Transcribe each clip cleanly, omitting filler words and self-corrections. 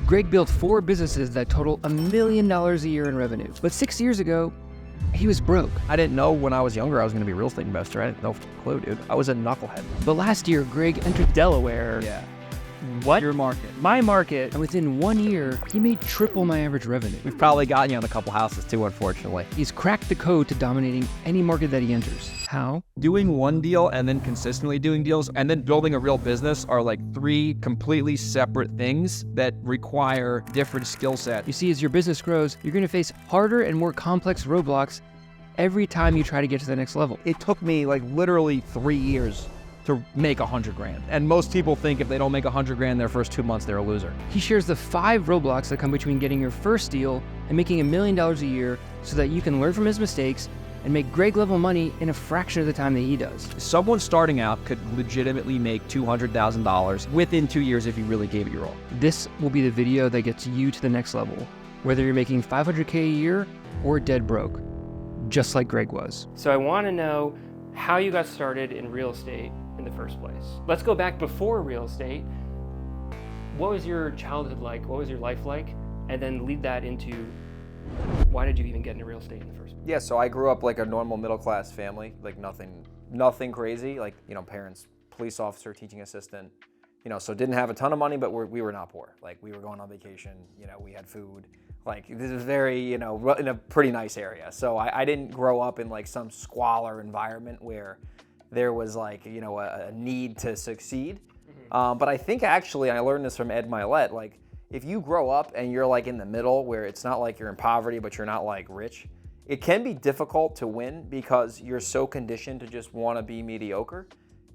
Greg built 4 businesses that total $1 million a year in revenue. But 6 years ago, he was broke. I didn't know when I was younger I was going to be a real estate investor. I didn't know a clue, dude. I was a knucklehead. But last year, Greg entered Delaware. Yeah. What? Your market. My market. And within 1 year, he made triple my average revenue. We've probably gotten you on a couple houses too, unfortunately. He's cracked the code to dominating any market that he enters. How? Doing one deal and then consistently doing deals and then building a real business are like 3 completely separate things that require different skill sets. You see, as your business grows, you're going to face harder and more complex roadblocks every time you try to get to the next level. It took me like literally 3 years to make $100,000. And most people think if they don't make $100,000 in their first 2 months, they're a loser. He shares the 5 roadblocks that come between getting your first deal and making $1 million a year so that you can learn from his mistakes and make Greg level money in a fraction of the time that he does. Someone starting out could legitimately make $200,000 within 2 years if you really gave it your all. This will be the video that gets you to the next level, whether you're making $500K a year or dead broke, just like Greg was. So I want to know how you got started in real estate in the first place. Let's go back before real estate. What was your childhood like? What was your life like? And then lead that into why did you even get into real estate in the first place? Yeah, so I grew up like a normal middle class family, like nothing crazy, like, you know, parents, police officer, teaching assistant, you know, so didn't have a ton of money, but we were not poor. Like we were going on vacation, you know, we had food. Like this is very, you know, in a pretty nice area. So I didn't grow up in like some squalor environment where there was like, you know, a need to succeed. But I think actually, I learned this from Ed Milet, like if you grow up and you're like in the middle where it's not like you're in poverty, but you're not like rich, it can be difficult to win because you're so conditioned to just want to be mediocre.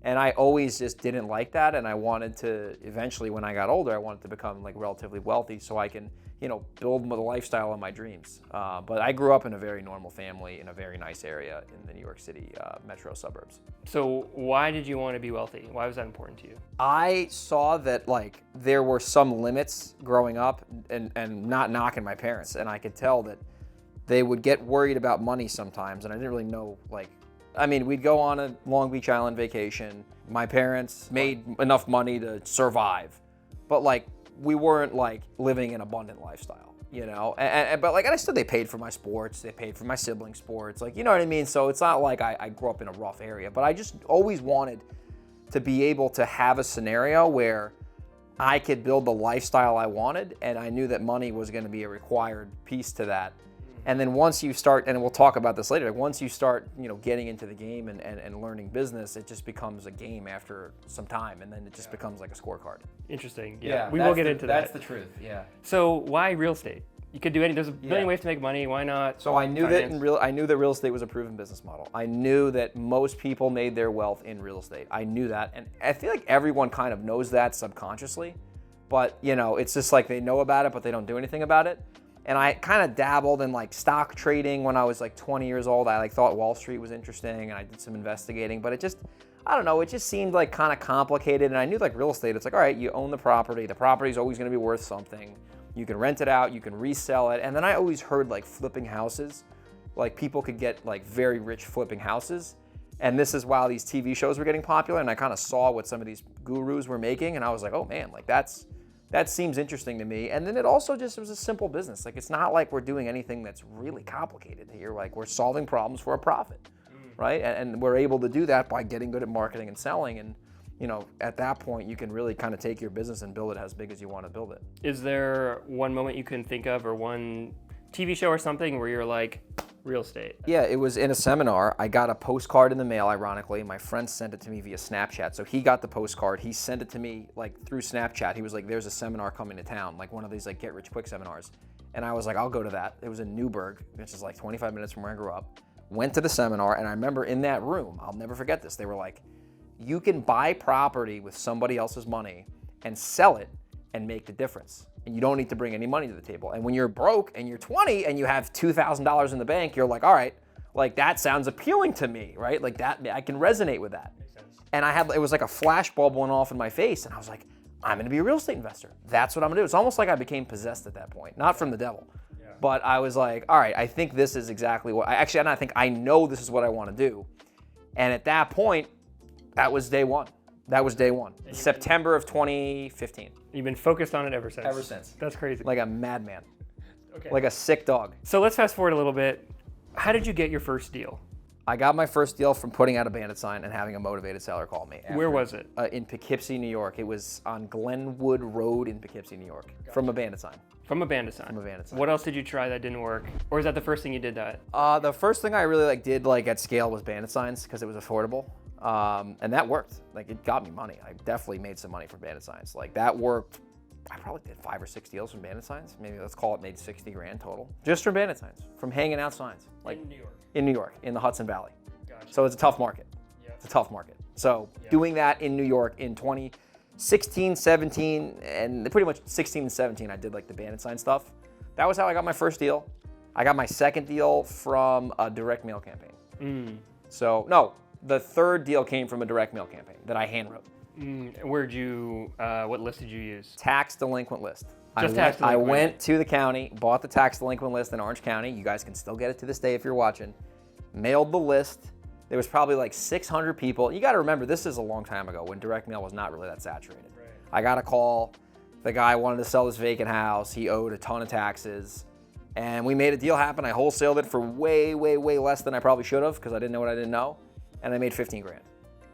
And I always just didn't like that. And I wanted to, eventually when I got older, I wanted to become like relatively wealthy so I can, you know, build the lifestyle of my dreams. But I grew up in a very normal family in a very nice area in the New York City metro suburbs. So why did you want to be wealthy? Why was that important to you? I saw that like there were some limits growing up and not knocking my parents. And I could tell that they would get worried about money sometimes. And I didn't really know like, I mean, we'd go on a Long Beach Island vacation. My parents made enough money to survive, but like we weren't like living an abundant lifestyle, you know? But like, and I still, they paid for my sports, they paid for my siblings' sports, like, you know what I mean? So it's not like I grew up in a rough area, but I just always wanted to be able to have a scenario where I could build the lifestyle I wanted, and I knew that money was gonna be a required piece to that. And then once you start, and we'll talk about this later, once you start, you know, getting into the game and learning business, it just becomes a game after some time, and then it just becomes like a scorecard. Interesting. Yeah, we will get into that. That's the truth. Yeah. So why real estate? You could do any. There's a million ways to make money. Why not? So I knew that I knew that real estate was a proven business model. I knew that most people made their wealth in real estate. I knew that, and I feel like everyone kind of knows that subconsciously, but you know, it's just like they know about it, but they don't do anything about it. And I kind of dabbled in like stock trading when I was like 20 years old. I like thought Wall Street was interesting and I did some investigating, but it just, I don't know, it just seemed like kind of complicated. And I knew like real estate, it's like, all right, you own the property's always gonna be worth something. You can rent it out, you can resell it. And then I always heard like flipping houses, like people could get like very rich flipping houses. And this is while these TV shows were getting popular, and I kind of saw what some of these gurus were making, and I was like, oh man, like that seems interesting to me. And then it also just was a simple business. Like it's not like we're doing anything that's really complicated here. Like we're solving problems for a profit, right? And we're able to do that by getting good at marketing and selling. And you know, at that point, you can really kind of take your business and build it as big as you want to build it. Is there one moment you can think of, or one TV show or something where you're like, real estate? Yeah, it was in a seminar. I got a postcard in the mail, ironically. My friend sent it to me via Snapchat. So he got the postcard. He sent it to me like through Snapchat. He was like, there's a seminar coming to town, like one of these like get rich quick seminars. And I was like, I'll go to that. It was in Newburgh, which is like 25 minutes from where I grew up. Went to the seminar, and I remember in that room, I'll never forget this. They were like, you can buy property with somebody else's money and sell it and make the difference. And you don't need to bring any money to the table. And when you're broke and you're 20 and you have $2,000 in the bank, you're like, all right, like that sounds appealing to me, right? Like that, I can resonate with that. Makes sense. And it was like a flash bulb went off in my face, and I was like, I'm gonna be a real estate investor. That's what I'm gonna do. It's almost like I became possessed at that point, not from the devil. Yeah. But I was like, all right, I think this is exactly what, and I think I know this is what I wanna do. And at that point, that was day one. That was day one. September of 2015. You've been focused on it ever since. Ever since. That's crazy. Like a madman. Okay. Like a sick dog. So let's fast forward a little bit. How did you get your first deal? I got my first deal from putting out a bandit sign and having a motivated seller call me. Where was it? In Poughkeepsie, New York. It was on Glenwood Road in Poughkeepsie, New York. Gotcha. From a bandit sign. From a bandit sign. From a bandit sign. What else did you try that didn't work? Or is that the first thing you did that? The first thing I really did at scale was bandit signs because it was affordable. And that worked. Like, it got me money. I definitely made some money from bandit signs. Like, that worked. I probably did 5 or 6 deals from bandit signs. Maybe let's call it made 60 grand total. Just from bandit signs, from hanging out signs. Like in New York. In New York, in the Hudson Valley. Gotcha. So it's a tough market. Yep. It's a tough market. So doing that in New York in 2016, 17, and pretty much 16 and 17, I did like the bandit sign stuff. That was how I got my first deal. I got my second deal from a direct mail campaign. So, no, the third deal came from a direct mail campaign that I hand wrote. Where'd you, what list did you use? Tax delinquent list. I went to the county, bought the tax delinquent list in Orange County. You guys can still get it to this day if you're watching. Mailed the list. There was probably like 600 people. You got to remember, this is a long time ago when direct mail was not really that saturated. Right. I got a call. The guy wanted to sell this vacant house. He owed a ton of taxes. And we made a deal happen. I wholesaled it for way, way, way less than I probably should have because I didn't know what I didn't know. And I made 15 grand.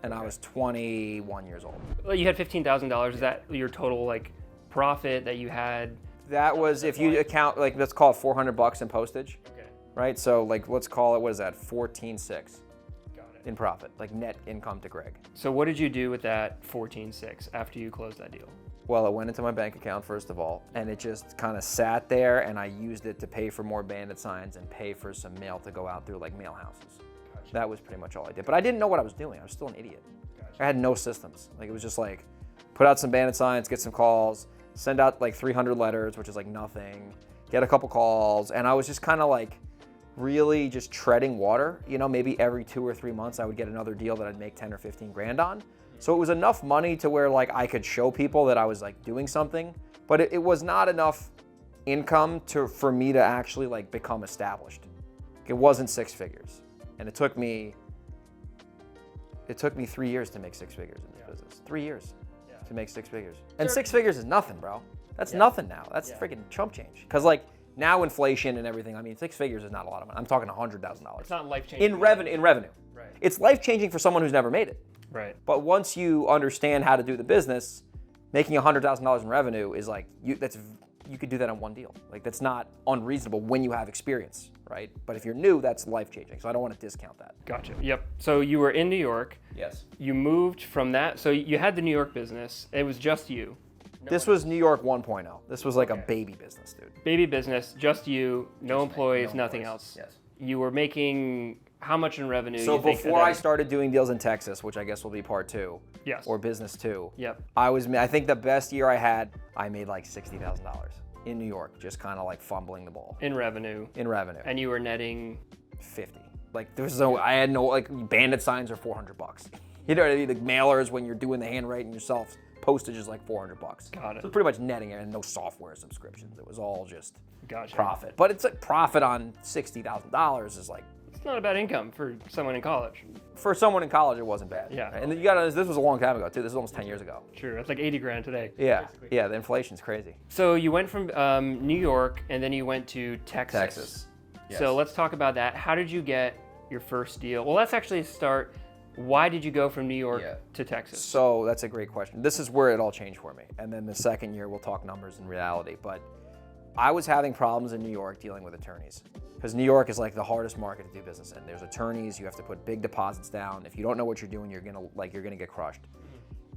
And I was 21 years old. Well, you had $15,000. Is that your total like profit that you had? That was, if you account, like, let's call it $400 in postage. Okay. Right? So, like, let's call it, what is that? 14.6 Got it. in profit, like net income to Greg. So what did you do with that 14.6 after you closed that deal? Well, it went into my bank account, first of all, and it just kind of sat there, and I used it to pay for more bandit signs and pay for some mail to go out through, like, mail houses. Gotcha. That was pretty much all I did. But I didn't know what I was doing. I was still an idiot. Gotcha. I had no systems. Like, it was just like, put out some bandit signs, get some calls, send out like 300 letters, which is like nothing, get a couple calls, and I was just kind of like really just treading water. You know, maybe every 2 or 3 months I would get another deal that I'd make 10 or 15 grand on. So it was enough money to where like I could show people that I was like doing something, but it was not enough income for me to actually like become established. It wasn't 6 figures. And it took me 3 years to make 6 figures in this business. 3 years to make 6 figures. And 6 figures is nothing, bro. That's nothing now. That's freaking chump change. Cause like now inflation and everything, I mean, 6 figures is not a lot of money. I'm talking $100,000. It's not life-changing. In revenue. Right. It's life-changing for someone who's never made it. Right. But once you understand how to do the business, making $100,000 in revenue is like, you could do that on one deal. Like, that's not unreasonable when you have experience, right? But if you're new, that's life-changing. So I don't want to discount that. Gotcha. Yep. So you were in New York. Yes. You moved from that. So you had the New York business. It was just you. This was New York 1.0. This was like a baby business, dude. Baby business, just you, no employees, no nothing employees. else. Yes. You were making how much in revenue? So you think before I started doing deals in Texas, which I guess will be part 2, yes, or business 2, yep, I think the best year I had, I made like $60,000 in New York, just kind of like fumbling the ball. In revenue. And you were netting 50. Like I had no, like bandit signs are $400. You know what I mean? The mailers, when you're doing the handwriting yourself, postage is like $400. Got it. So pretty much netting it and no software subscriptions. It was all just gotcha. Profit. But it's like profit on $60,000 is like, it's not a bad income for someone in college. For someone in college, it wasn't bad. Yeah. Right? And you gotta, this was a long time ago too. This is almost 10 years ago. Sure, that's like 80 grand today. Yeah, basically. yeah, the inflation's crazy. So you went from New York and then you went to Texas. Texas. Yes. So let's talk about that. How did you get your first deal? Well, let's actually start. Why did you go from New York to Texas? So that's a great question. This is where it all changed for me. And then the second year, we'll talk numbers and reality. But I was having problems in New York dealing with attorneys. Because New York is like the hardest market to do business in. There's attorneys, you have to put big deposits down. If you don't know what you're doing, you're gonna get crushed.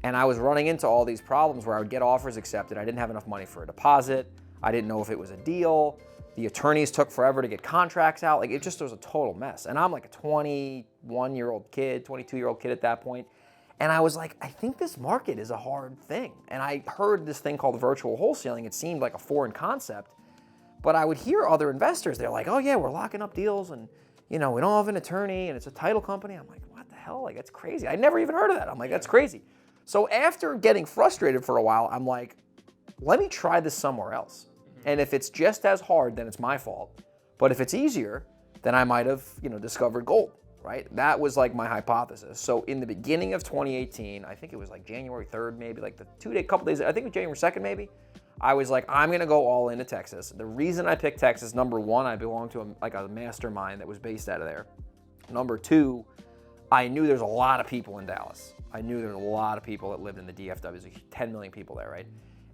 And I was running into all these problems where I would get offers accepted. I didn't have enough money for a deposit. I didn't know if it was a deal. The attorneys took forever to get contracts out. Like, it just was a total mess. And I'm like a 21-year-old kid, 22-year-old kid at that point. And I was like, I think this market is a hard thing. And I heard this thing called virtual wholesaling. It seemed like a foreign concept. But I would hear other investors, they're like, oh yeah, we're locking up deals and, you know, we don't have an attorney and it's a title company. I'm like, what the hell? Like, that's crazy. I never even heard of that. I'm like, that's crazy. So after getting frustrated for a while, I'm like, let me try this somewhere else. And if it's just as hard, then it's my fault. But if it's easier, then I might have, discovered gold. right? That was like my hypothesis. So in the beginning of 2018, I think it was like January 3rd, maybe like the couple days, I think it was January 2nd maybe, I was like, I'm gonna go all into Texas. The reason I picked Texas, number one, I belong to a mastermind that was based out of there. Number two, I knew there's a lot of people in Dallas. I knew there were a lot of people that lived in the DFW. There's 10 million people there, right?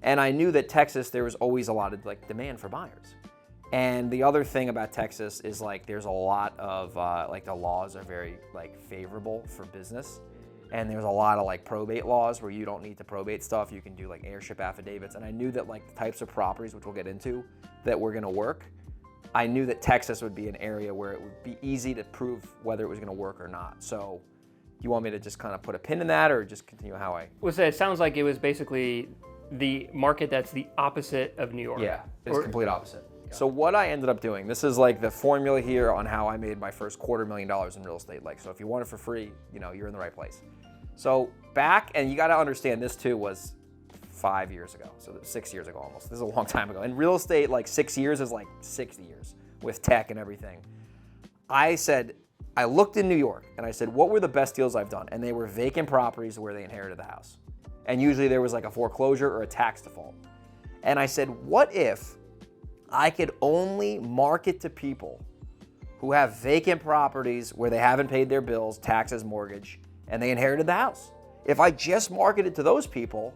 And I knew that Texas, there was always a lot of like demand for buyers. And the other thing about Texas is like there's a lot of like the laws are very like favorable for business, and there's a lot of like probate laws where you don't need to probate stuff. You can do like heirship affidavits. And I knew that like the types of properties, which we'll get into, that were going to work. I knew that Texas would be an area where it would be easy to prove whether it was going to work or not. So, you want me to just kind of put a pin in that, or just continue how I? Well, so it sounds like it was basically the market that's the opposite of New York. Yeah, it's complete opposite. So what I ended up doing, this is like the formula here on how I made my first $250,000 in real estate. Like, so if you want it for free, you know, you're in the right place. So back, and you got to understand this too, was 5 years ago. So 6 years ago almost. This is a long time ago. In real estate, like 6 years is like 60 years with tech and everything. I looked in New York and I said, what were the best deals I've done? And they were vacant properties where they inherited the house. And usually there was like a foreclosure or a tax default. And I said, what if I could only market to people who have vacant properties where they haven't paid their bills, taxes, mortgage, and they inherited the house? If I just marketed to those people,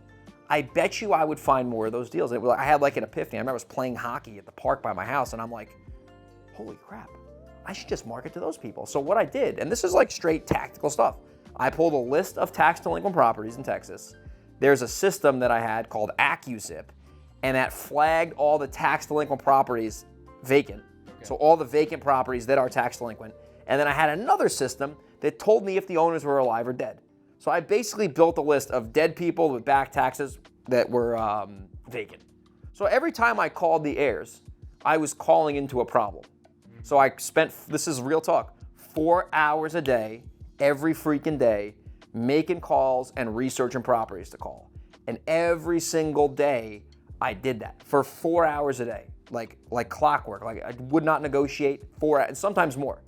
I bet you I would find more of those deals. I had like an epiphany. I remember I was playing hockey at the park by my house, and I'm like, holy crap, I should just market to those people. So what I did, and this is like straight tactical stuff, I pulled a list of tax delinquent properties in Texas. There's a system that I had called AccuZip, and that flagged all the tax delinquent properties vacant. Okay. So all the vacant properties that are tax delinquent. And then I had another system that told me if the owners were alive or dead. So I basically built a list of dead people with back taxes that were vacant. So every time I called the heirs, I was calling into a problem. So I spent, this is real talk, 4 hours a day, every freaking day, making calls and researching properties to call. And every single day, I did that for 4 hours a day, like clockwork. Like I would not negotiate 4 hours, sometimes more.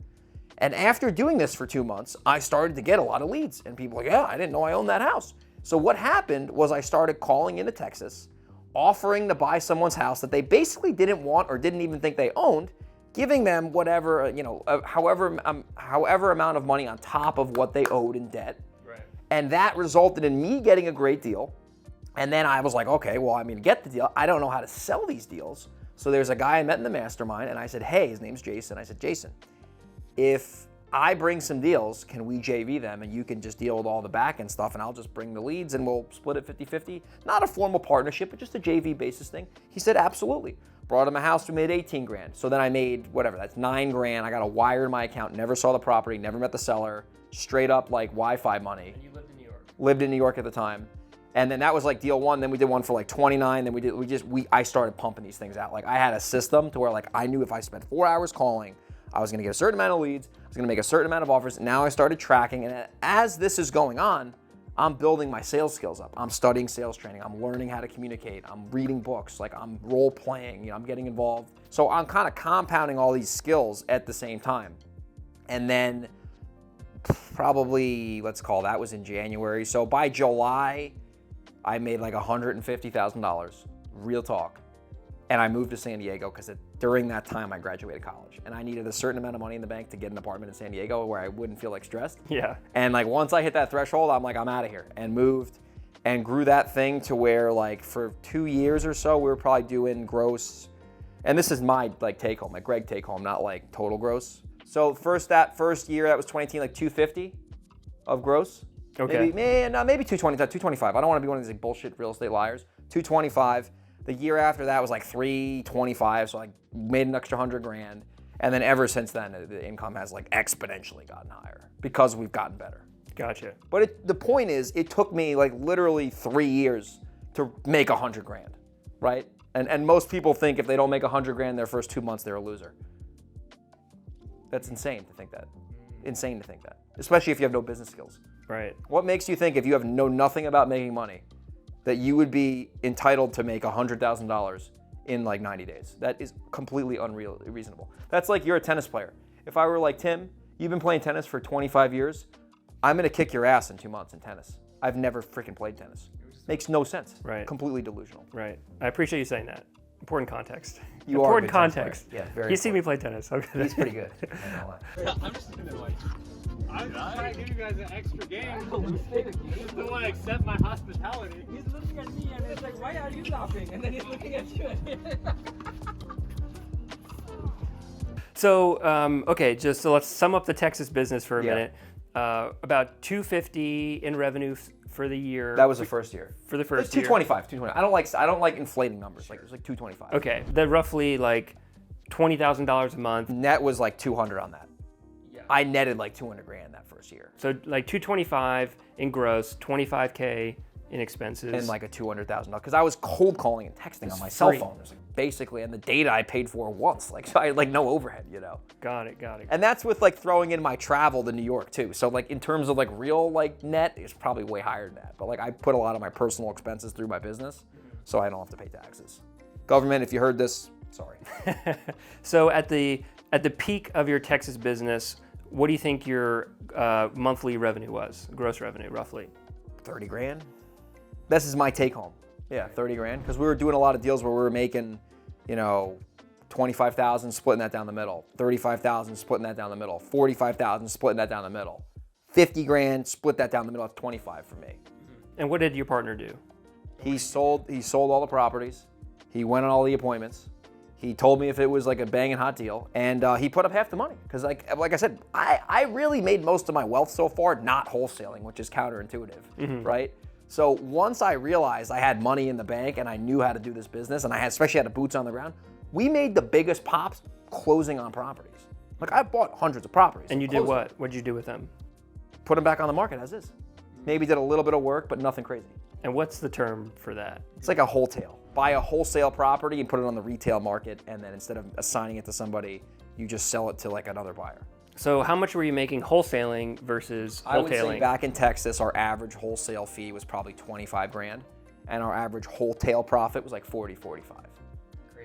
And after doing this for 2 months, I started to get a lot of leads. And people were like, yeah, I didn't know I owned that house. So what happened was I started calling into Texas, offering to buy someone's house that they basically didn't want or didn't even think they owned, giving them whatever, however amount of money on top of what they owed in debt. Right. And that resulted in me getting a great deal. And then I was like, okay, well, I mean, to get the deal, I don't know how to sell these deals. So there's a guy I met in the mastermind, and I said, hey, his name's Jason. I said, Jason, if I bring some deals, can we JV them, and you can just deal with all the back end stuff, and I'll just bring the leads, and we'll split it 50-50? Not a formal partnership, but just a JV basis thing. He said, absolutely. Brought him a house, we made 18 grand. So then I made, whatever, that's 9 grand. I got a wire in my account, never saw the property, never met the seller, straight up like Wi-Fi money. And you lived in New York? Lived in New York at the time. And then that was like deal one. Then we did one for like 29. Then I started pumping these things out. Like I had a system to where like I knew if I spent 4 hours calling, I was gonna get a certain amount of leads. I was gonna make a certain amount of offers. Now I started tracking, and as this is going on, I'm building my sales skills up. I'm studying sales training. I'm learning how to communicate. I'm reading books. Like I'm role playing. I'm getting involved. So I'm kind of compounding all these skills at the same time. And then probably, let's call that was in January. So by July, I made like $150,000, real talk. And I moved to San Diego because during that time I graduated college and I needed a certain amount of money in the bank to get an apartment in San Diego where I wouldn't feel like stressed. Yeah. And like once I hit that threshold, I'm like, I'm out of here, and moved and grew that thing to where like for 2 years or so, we were probably doing gross. And this is my like take home, like Greg take home, not like total gross. So that first year, that was 2018, like 250 of gross. Okay. Maybe 220, 225. I don't want to be one of these like bullshit real estate liars. 225. The year after that was like 325, so I made an extra 100 grand. And then ever since then, the income has like exponentially gotten higher because we've gotten better. Gotcha. But the point is, it took me like literally 3 years to make 100 grand, right? And most people think if they don't make 100 grand their first 2 months, they're a loser. That's insane to think that. Insane to think that, especially if you have no business skills. Right. What makes you think if you know nothing about making money that you would be entitled to make $100,000 in like 90 days? That is completely unreasonable. That's like you're a tennis player. If I were like, Tim, you've been playing tennis for 25 years. I'm going to kick your ass in 2 months in tennis. I've never freaking played tennis. Makes no sense. Right. Completely delusional. Right. I appreciate you saying that. Important context. You important are a good tennis context. player. Yeah, very You see me play tennis. Okay. He's pretty good. I'm just gonna like, I'm just trying to give you guys an extra game. Just don't want to accept my hospitality. He's looking at me and it's like, why are you laughing? And then he's looking at you. So, okay, so let's sum up the Texas business for a Yeah. minute. About 250 in revenue for the year. That was the first year. For the first It's year. 225. 225. I don't like inflating numbers. Like it was like 225. Okay, then roughly like $20,000 a month. Net was like 200 on that. Yeah. I netted like 200 grand that first year. So like 225 in gross, 25K in expenses. And like a $200,000 because I was cold calling and texting on my cell free. phone. It was like basically, and the data I paid for once. Like so I had like no overhead, you know. Got it. And that's with like throwing in my travel to New York too. So like in terms of like real like net, it's probably way higher than that. But like I put a lot of my personal expenses through my business, so I don't have to pay taxes. Government, if you heard this, sorry. So at the peak of your Texas business, what do you think your monthly revenue was? Gross revenue, roughly. 30 grand. This is my take home. Yeah, 30 grand. Because we were doing a lot of deals where we were making, you know, 25,000, splitting that down the middle. 35,000, splitting that down the middle. 45,000, splitting that down the middle. 50 grand, split that down the middle. That's 25 for me. And what did your partner do? He sold all the properties. He went on all the appointments. He told me if it was like a banging hot deal, and he put up half the money. Because like I said, I really made most of my wealth so far not wholesaling, which is counterintuitive, right? So once I realized I had money in the bank and I knew how to do this business, and I especially had the boots on the ground, we made the biggest pops closing on properties. Like I bought hundreds of properties. And you did what? What did you do with them? Put them back on the market as is. Maybe did a little bit of work, but nothing crazy. And what's the term for that? It's like a wholesale. Buy a wholesale property and put it on the retail market, and then instead of assigning it to somebody, you just sell it to like another buyer. So how much were you making wholesaling versus I would say wholetailing? back in Texas, our average wholesale fee was probably 25 grand, and our average wholesale profit was like 40, 45.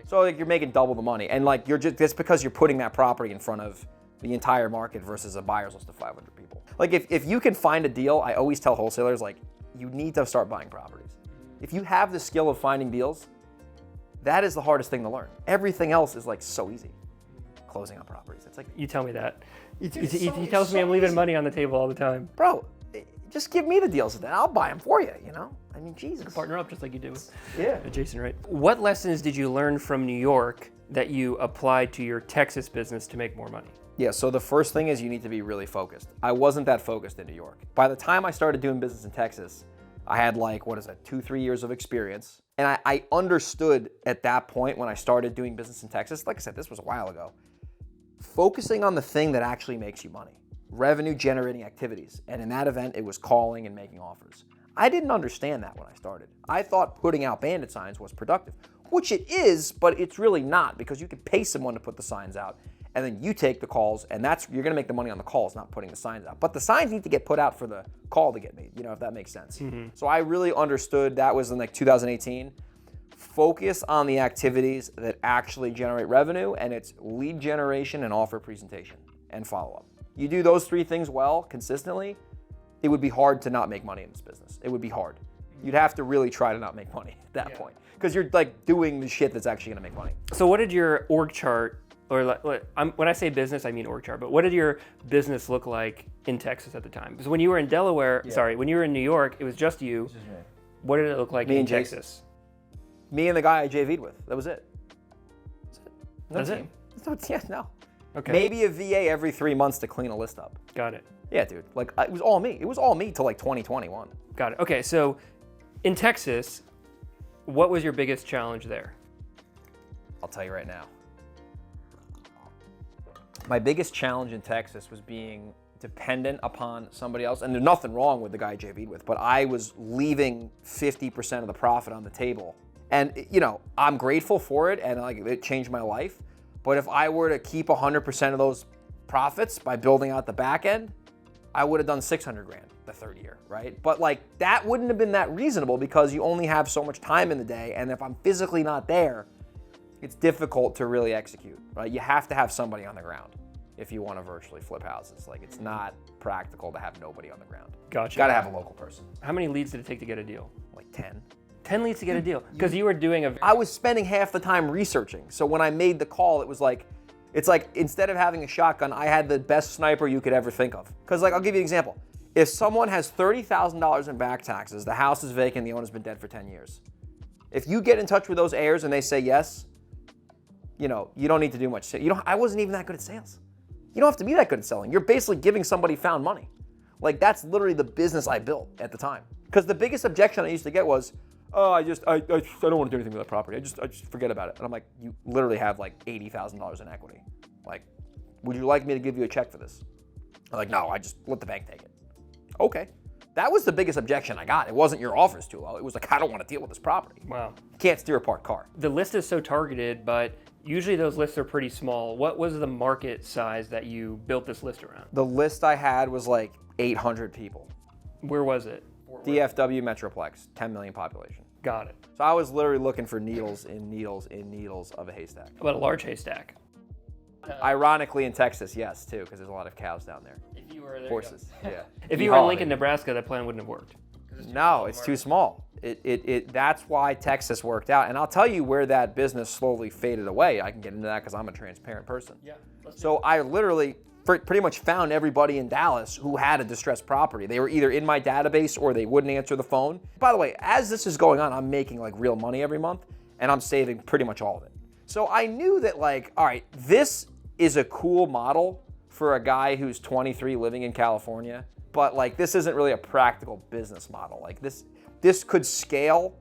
So like you're making double the money, and like you're just because you're putting that property in front of the entire market versus a buyer's list of 500 people. Like if you can find a deal, I always tell wholesalers like you need to start buying properties. If you have the skill of finding deals, that is the hardest thing to learn. Everything else is like so easy. Closing on properties, it's like, You tell me that. He tells me I'm leaving money on the table all the time. bro, just give me the deals then I'll buy them for you, you know? I mean, Jesus. Partner up just like you do with Yeah. Jason, right? What lessons did you learn from New York that you applied to your Texas business to make more money? Yeah, so the first thing is you need to be really focused. I wasn't that focused in New York. By the time I started doing business in Texas, I had like, 2-3 years of experience. And I understood at that point when I started doing business in Texas, like I said, this was a while ago, focusing on the thing that actually makes you money, revenue generating activities. And in that event, it was calling and making offers. I didn't understand that when I started. I thought putting out bandit signs was productive, which it is, but it's really not because you can pay someone to put the signs out and then you take the calls, and you're gonna make the money on the calls, not putting the signs out. But the signs need to get put out for the call to get made, you know, if that makes sense. So I really understood that was in like 2018. Focus on the activities that actually generate revenue, and it's lead generation and offer presentation and follow-up. You do those three things well, consistently, it would be hard to not make money in this business. It would be hard. You'd have to really try to not make money at that point because you're like doing the shit that's actually gonna make money. So what did your org chart, or when I say business, I mean org chart, but what did your business look like in Texas at the time? Because when you were in Delaware, when you were in New York, it was just you. What did it look like Me in and Jason. Texas? Me and the guy I JV'd with, that was it. That's it? team. Yeah, no. Okay. Maybe a VA every 3 months to clean a list up. Got it. Yeah, dude. Like it was all me. It was all me till like 2021. Got it. Okay, so in Texas, what was your biggest challenge there? I'll tell you right now. My biggest challenge in Texas was being dependent upon somebody else. And there's nothing wrong with the guy I JV'd with, but I was leaving 50% of the profit on the table. And you know, I'm grateful for it and like it changed my life. But if I were to keep 100% of those profits by building out the back end, I would have done 600 grand the third year, right? But like that wouldn't have been that reasonable because you only have so much time in the day. And if I'm physically not there, it's difficult to really execute, right? You have to have somebody on the ground. if you want to virtually flip houses. Like, it's not practical to have nobody on the ground. Gotcha. You got to have a local person. How many leads did it take to get a deal? Like 10. 10 leads to get a deal. Because you were doing a... I was spending half the time researching. So when I made the call, it's like instead of having a shotgun, I had the best sniper you could ever think of. Because like, I'll give you an example. If someone has $30,000 in back taxes, the house is vacant, the owner's been dead for 10 years. If you get in touch with those heirs and they say yes, you know, you don't need to do much. I wasn't even that good at sales. You don't have to be that good at selling. You're basically giving somebody found money. Like, that's literally the business I built at the time. Because the biggest objection I used to get was, oh, I don't want to do anything with that property. I just forget about it. And I'm like, you literally have like $80,000 in equity. Like, would you like me to give you a check for this? I'm like, no, I just let the bank take it. Okay. That was the biggest objection I got. It wasn't your offer's too low. It was like, I don't want to deal with this property. Wow. You can't steer a parked car. The list is so targeted, but usually those lists are pretty small. What was the market size that you built this list around? The list I had was like 800 people. Where was it? DFW Metroplex, 10 million population. Got it. So I was literally looking for needles in needles in needles of a haystack. About a large haystack. Ironically in Texas, yes, too, because there's a lot of cows down there. If you were there, Horses, yeah. If you were in Lincoln, Nebraska, that plan wouldn't have worked. No, it's too small. That's why Texas worked out. And I'll tell you where that business slowly faded away. I can get into that because I'm a transparent person. Yeah. So I literally pretty much found everybody in Dallas who had a distressed property. They were either in my database or they wouldn't answer the phone. By the way, as this is going on, I'm making like real money every month and I'm saving pretty much all of it. So I knew that like, all right, this is a cool model for a guy who's 23 living in California, but like this isn't really a practical business model. Like this could scale,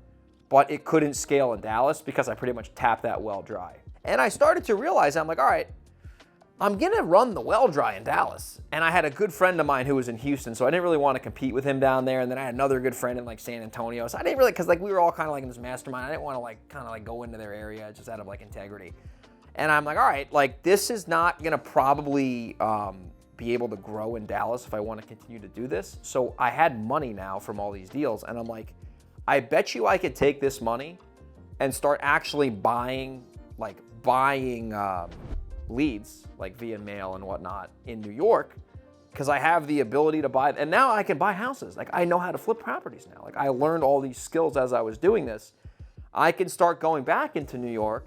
but it couldn't scale in Dallas because I pretty much tapped that well dry. And I started to realize, I'm like, all right, I'm gonna run the well dry in Dallas. And I had a good friend of mine who was in Houston, so I didn't really want to compete with him down there. And then I had another good friend in like San Antonio. So I didn't really, cause like we were all kind of like in this mastermind. I didn't want to like kind of like go into their area just out of like integrity. And I'm like, all right, like this is not gonna probably be able to grow in Dallas if I want to continue to do this. So I had money now from all these deals. And I'm like, I bet you I could take this money and start actually buying leads like via mail and whatnot in New York because I have the ability to buy, and now I can buy houses. Like I know how to flip properties now. Like I learned all these skills as I was doing this. I can start going back into New York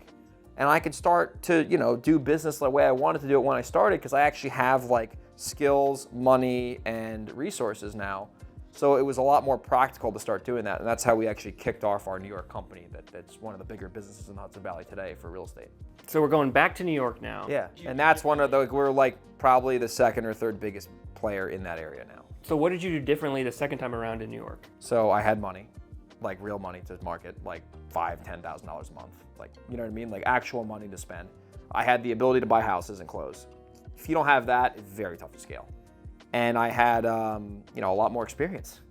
and I can start to, you know, do business the way I wanted to do it when I started because I actually have like skills, money, and resources now. So it was a lot more practical to start doing that. And that's how we actually kicked off our New York company that's one of the bigger businesses in the Hudson Valley today for real estate. So we're going back to New York now. Yeah, and that's one of the, we're like probably the second or third biggest player in that area now. So what did you do differently the second time around in New York? So I had money, like real money to market, like $5,000, $10,000 a month. Like, you know what I mean? Like actual money to spend. I had the ability to buy houses and close. If you don't have that, it's very tough to scale. And I had, you know, a lot more experience.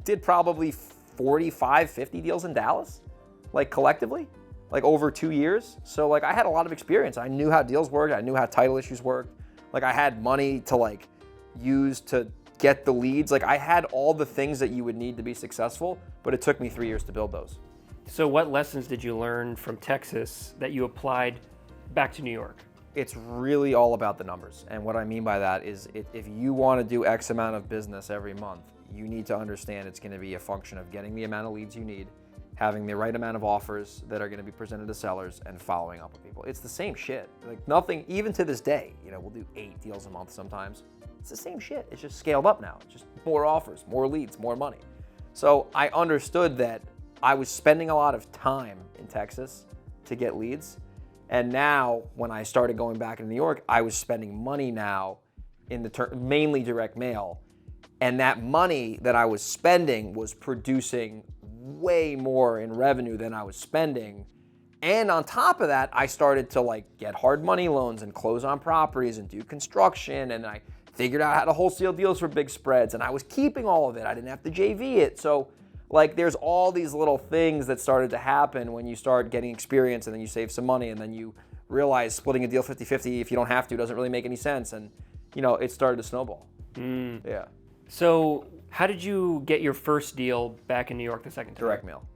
Did probably 45, 50 deals in Dallas, like collectively, like over 2 years. So like I had a lot of experience. I knew how deals worked. I knew how title issues worked. Like I had money to like use to get the leads. Like I had all the things that you would need to be successful, but it took me 3 years to build those. So what lessons did you learn from Texas that you applied back to New York? It's really all about the numbers. And what I mean by that is if you want to do X amount of business every month, you need to understand it's going to be a function of getting the amount of leads you need, having the right amount of offers that are going to be presented to sellers, and following up with people. It's the same shit. Like nothing, even to this day, you know, we'll do 8 deals a month sometimes. It's the same shit. It's just scaled up now. It's just more offers, more leads, more money. So I understood that I was spending a lot of time in Texas to get leads. And now when I started going back into New York, I was spending money now in the mainly direct mail. And that money that I was spending was producing way more in revenue than I was spending. And on top of that, I started to like get hard money loans and close on properties and do construction. And I figured out how to wholesale deals for big spreads. And I was keeping all of it. I didn't have to JV it. So like there's all these little things that started to happen when you start getting experience and then you save some money and then you realize splitting a deal 50-50 if you don't have to doesn't really make any sense. And you know, it started to snowball. Yeah. So how did you get your first deal back in New York the second time? Direct mail.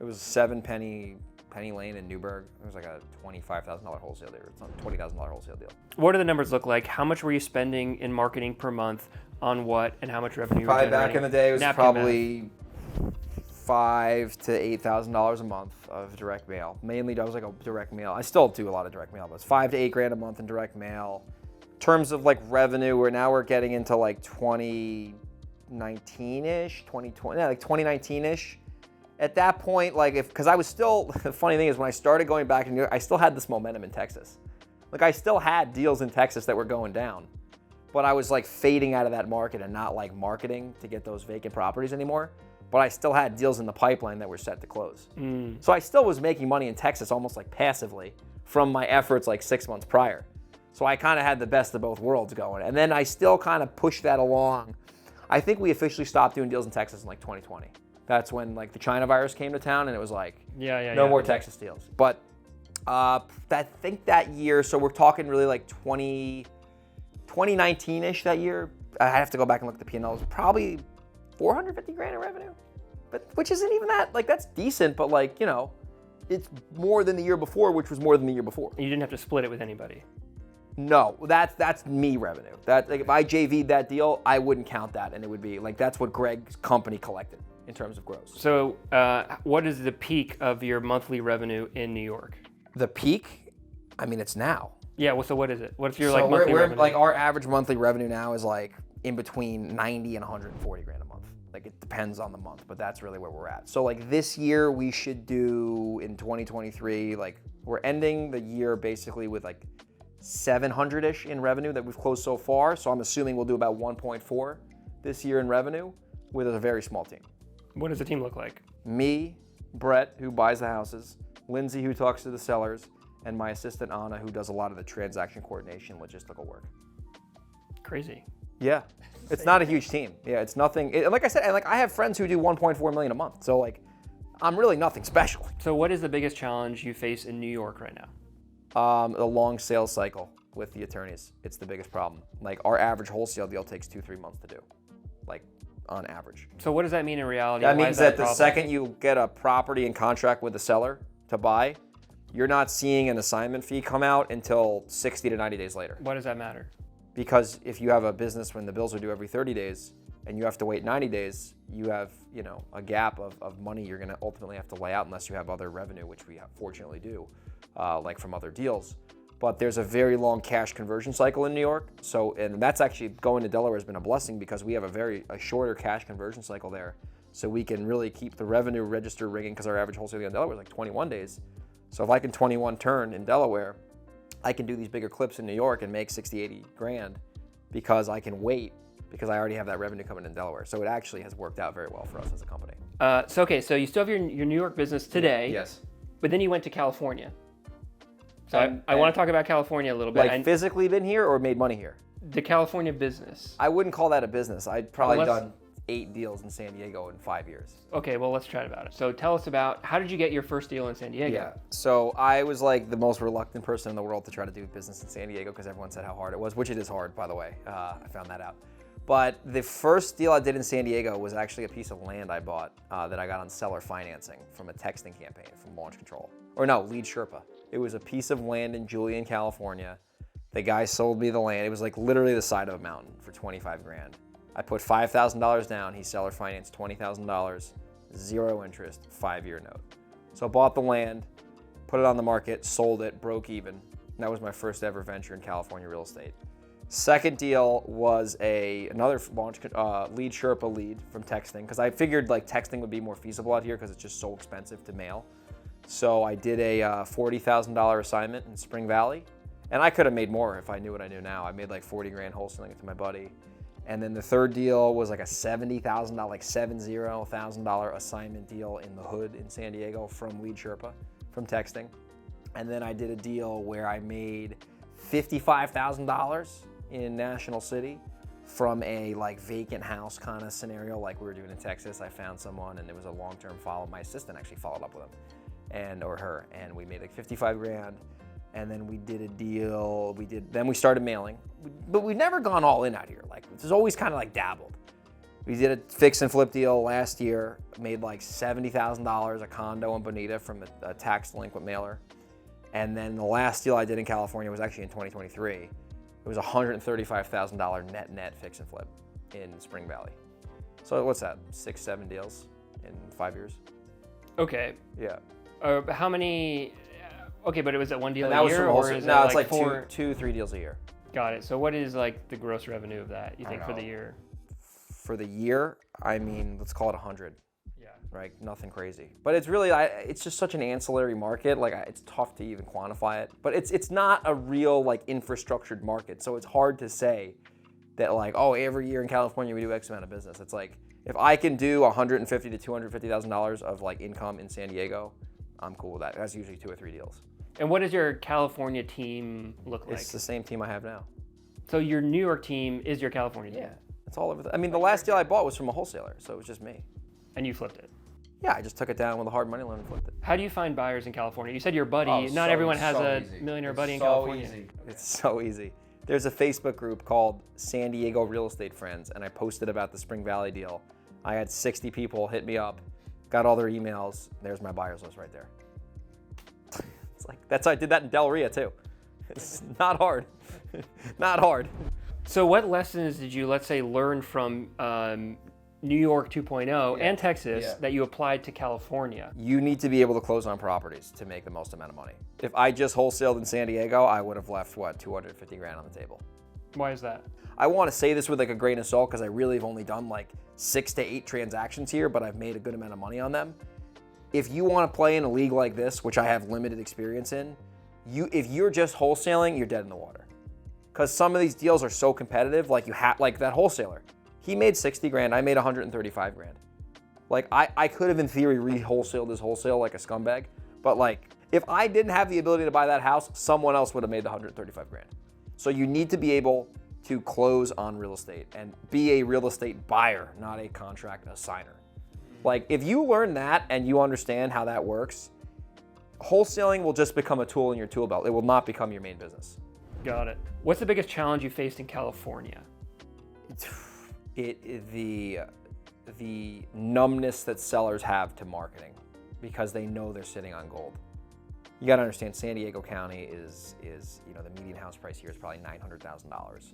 It was a 7-penny Penny Lane in Newburgh. It was like a $25,000 wholesale deal, or $20,000 wholesale deal. What do the numbers look like? How much were you spending in marketing per month on what, and how much revenue you were Probably generating? back in the day, it was Napkin probably $5,000 to $8,000 a month of direct mail. Mainly, I was like a direct mail. I still do a lot of direct mail, but it's $5,000 to $8,000 a month in direct mail. In terms of like revenue, we're getting into like 2019-ish, 2020, yeah, like 2019-ish. At that point, like because I was still, the funny thing is when I started going back to New York, I still had this momentum in Texas. Like I still had deals in Texas that were going down, but I was like fading out of that market and not like marketing to get those vacant properties anymore. But I still had deals in the pipeline that were set to close. So I still was making money in Texas almost like passively from my efforts like 6 months prior. So I kind of had the best of both worlds going. And then I still kind of pushed that along. I think we officially stopped doing deals in Texas in like 2020. That's when like the China virus came to town and it was like, no more Texas deals. But I think that year, so we're talking really like 2019-ish that year. I have to go back and look at the P&Ls. Probably $450,000 in revenue, but which isn't even that, like that's decent, but like, you know, it's more than the year before, which was more than the year before. You didn't have to split it with anybody. No, that's me revenue. That like if I JV'd that deal, I wouldn't count that, and it would be like that's what Greg's company collected in terms of gross. So what is the peak of your monthly revenue in New York? The peak, I mean, it's now. Yeah, well, so what is it? What's your So like monthly we're revenue? like our average monthly revenue now is like in between 90 and 140 grand a month. Like it depends on the month, but that's really where we're at. So like this year we should do in 2023, like we're ending the year basically with like 700-ish in revenue that we've closed so far. So I'm assuming we'll do about 1.4 this year in revenue with a very small team. What does the team look like? Me, Brett, who buys the houses, Lindsay, who talks to the sellers, and my assistant Anna, who does a lot of the transaction coordination, logistical work. Crazy. Yeah, it's not a huge team. Yeah, it's nothing. Like I said, and like I have friends who do 1.4 million a month. So like, I'm really nothing special. So what is the biggest challenge you face in New York right now? The long sales cycle with the attorneys. It's the biggest problem. Like our average wholesale deal takes 2-3 months to do, like on average. So what does that mean in reality? That Why means is that a the problem? second you get a property in contract with the seller to buy, you're not seeing an assignment fee come out until 60 to 90 days later. Why does that matter? Because if you have a business when the bills are due every 30 days and you have to wait 90 days, you have, you know, a gap of money you're gonna ultimately have to lay out unless you have other revenue, which we fortunately do, like from other deals. But there's a very long cash conversion cycle in New York. So, and that's actually going to Delaware has been a blessing because we have a shorter cash conversion cycle there. So we can really keep the revenue register ringing because our average wholesale deal in Delaware is like 21 days. So if I can 21 turn in Delaware, I can do these bigger clips in New York and make 60, 80 grand because I can wait because I already have that revenue coming in Delaware. So it actually has worked out very well for us as a company. So you still have your New York business today. Yes. But then you went to California. So I want to talk about California a little bit. Like physically been here or made money here? The California business. I wouldn't call that a business. I'd probably Unless- done 8 deals in San Diego in 5 years. Okay, well, let's chat about it. So tell us about, how did you get your first deal in San Diego? Yeah, so I was like the most reluctant person in the world to try to do business in San Diego because everyone said how hard it was, which it is hard, by the way. I found that out. But the first deal I did in San Diego was actually a piece of land I bought that I got on seller financing from a texting campaign from Launch Control. Or no, Lead Sherpa. It was a piece of land in Julian, California. The guy sold me the land. It was like literally the side of a mountain for 25 grand. I put $5,000 down. He seller financed $20,000, 0 interest, 5-year note. So I bought the land, put it on the market, sold it, broke even. And that was my first ever venture in California real estate. Second deal was another launch Lead Sherpa lead from texting because I figured like texting would be more feasible out here because it's just so expensive to mail. So I did a $40,000 assignment in Spring Valley, and I could have made more if I knew what I knew now. I made like 40 grand wholesaling it to my buddy. And then the third deal was like a $70,000, like $70,000 assignment deal in the hood in San Diego from Lead Sherpa, from texting. And then I did a deal where I made $55,000 in National City from a like vacant house kind of scenario like we were doing in Texas. I found someone and it was a long-term follow. My assistant actually followed up with him or her, and we made like 55 grand. And then we did a deal, then we started mailing, but we've never gone all in out here. Like, it's always kind of like dabbled. We did a fix and flip deal last year, made like $70,000 a condo in Bonita from a tax delinquent mailer. And then the last deal I did in California was actually in 2023. It was $135,000 net fix and flip in Spring Valley. So what's that, 6-7 deals in 5 years? Okay. Yeah. How many? Okay, but it was at one deal And a that was year, from or wholesale. is No, it it's like four? 3 deals a year. Got it. So what is like the gross revenue of that, you I think, don't for the know. year? For the year, I mean, let's call it 100. Yeah. Right? Nothing crazy. But it's really, it's just such an ancillary market. Like, it's tough to even quantify it. But it's not a real, like, infrastructured market. So it's hard to say that, like, oh, every year in California we do X amount of business. It's like, if I can do $150,000 to $250,000 of, like, income in San Diego, I'm cool with that. That's usually 2 or 3 deals. And what does your California team look like? It's the same team I have now. So your New York team is your California team? Yeah. It's all over. I mean, the last deal I bought was from a wholesaler, so it was just me. And you flipped it? Yeah, I just took it down with a hard money loan and flipped it. How do you find buyers in California? You said your buddy. Oh, Not so- everyone has so a easy. millionaire It's buddy in so California. easy. It's so easy. There's a Facebook group called San Diego Real Estate Friends, and I posted about the Spring Valley deal. I had 60 people hit me up, got all their emails. There's my buyers list right there. It's like, I did that in Delaware too. It's not hard. Not hard. So what lessons did you, let's say, learn from New York 2.0 and Texas that you applied to California? You need to be able to close on properties to make the most amount of money. If I just wholesaled in San Diego, I would have left, what, 250 grand on the table. Why is that? I want to say this with like a grain of salt because I really have only done like 6 to 8 transactions here, but I've made a good amount of money on them. If you want to play in a league like this, which I have limited experience in, if you're just wholesaling, you're dead in the water. Because some of these deals are so competitive, like like that wholesaler. He made 60 grand, I made 135 grand. Like I could have in theory re-wholesaled this wholesale like a scumbag, but like if I didn't have the ability to buy that house, someone else would have made the 135 grand. So you need to be able to close on real estate and be a real estate buyer, not a contract assigner. Like if you learn that and you understand how that works, wholesaling will just become a tool in your tool belt. It will not become your main business. Got it. What's the biggest challenge you faced in California? The numbness that sellers have to marketing because they know they're sitting on gold. You got to understand, San Diego County is the median house price here is probably $900,000.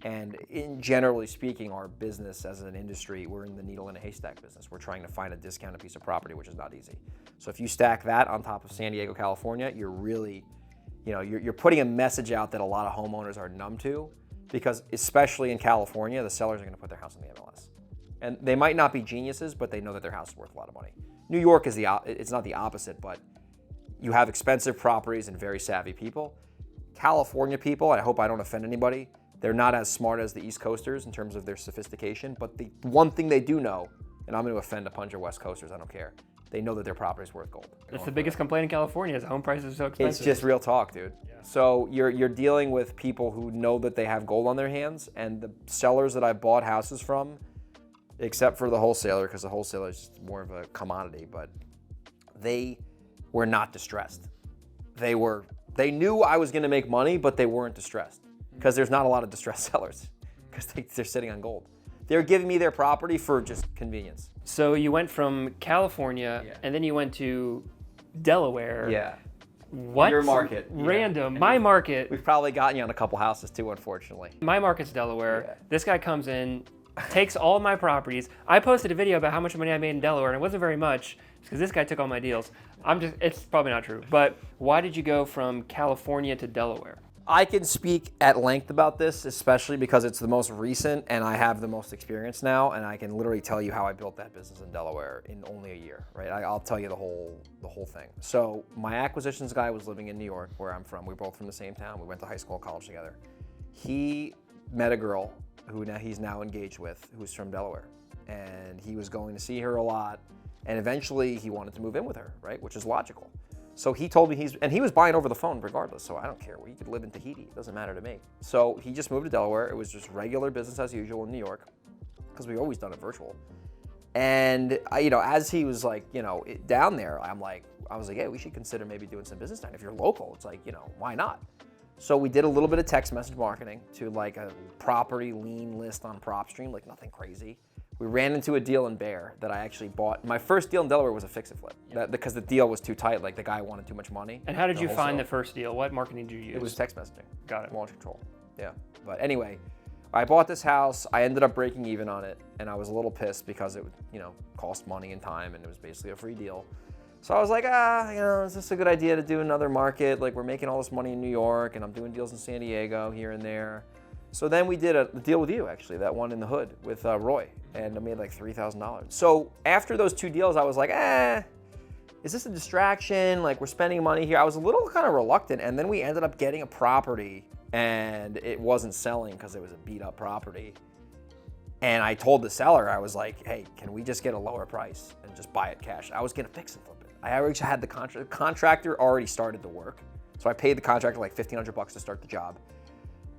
And generally speaking, our business as an industry, we're in the needle in a haystack business. We're trying to find a discounted piece of property, which is not easy. So if you stack that on top of San Diego, California, you're really, you're putting a message out that a lot of homeowners are numb to, because especially in California, the sellers are going to put their house on the MLS. And they might not be geniuses, but they know that their house is worth a lot of money. New York is it's not the opposite, but you have expensive properties and very savvy people. California people, I hope I don't offend anybody, they're not as smart as the East Coasters in terms of their sophistication, but the one thing they do know, and I'm going to offend a bunch of West Coasters, I don't care, they know that their property is worth gold. That's the biggest complaint in California is home prices are so expensive. It's just real talk, dude. Yeah. So you're dealing with people who know that they have gold on their hands, and the sellers that I bought houses from, except for the wholesaler, because the wholesaler is just more of a commodity, but they were not distressed. They knew I was going to make money, but they weren't distressed, because there's not a lot of distressed sellers because they're sitting on gold. They're giving me their property for just convenience. So you went from California and then you went to Delaware. Yeah. What? Your market. Random. Yeah. My market. We've probably gotten you on a couple houses too, unfortunately. My market's Delaware. Yeah. This guy comes in, takes all my properties. I posted a video about how much money I made in Delaware, and it wasn't very much because this guy took all my deals. It's probably not true. But why did you go from California to Delaware? I can speak at length about this, especially because it's the most recent and I have the most experience now, and I can literally tell you how I built that business in Delaware in only a year, right? I'll tell you the whole thing. So my acquisitions guy was living in New York, where I'm from. We're both from the same town. We went to high school and college together. He met a girl who he's now engaged with, who's from Delaware, and he was going to see her a lot, and eventually he wanted to move in with her, right? Which is logical. So he told me he was buying over the phone regardless, so I don't care. He could live in Tahiti, it doesn't matter to me. So he just moved to Delaware. It was just regular business as usual in New York, because we've always done it virtual. And as he was like, down there, I was like, hey, we should consider maybe doing some business down. If you're local, it's like, why not? So we did a little bit of text message marketing to like a property lien list on PropStream, like nothing crazy. We ran into a deal in Bear that I actually bought. My first deal in Delaware was a fix and flip because the deal was too tight. Like the guy wanted too much money. And how did you find the first deal? What marketing did you use? It was text messaging. Got it. Launch control. Yeah. But anyway, I bought this house. I ended up breaking even on it, and I was a little pissed because it would, cost money and time, and it was basically a free deal. So I was like, is this a good idea to do another market? Like, we're making all this money in New York, and I'm doing deals in San Diego here and there. So then we did a deal with you, actually, that one in the hood with Roy, and I made like $3,000. So after those 2 deals, I was like, is this a distraction? Like, we're spending money here. I was a little kind of reluctant, and then we ended up getting a property, and it wasn't selling because it was a beat-up property. And I told the seller, I was like, hey, can we just get a lower price and just buy it cash? I was gonna fix and flip it. I already had the contractor already started the work. So I paid the contractor like $1,500 to start the job.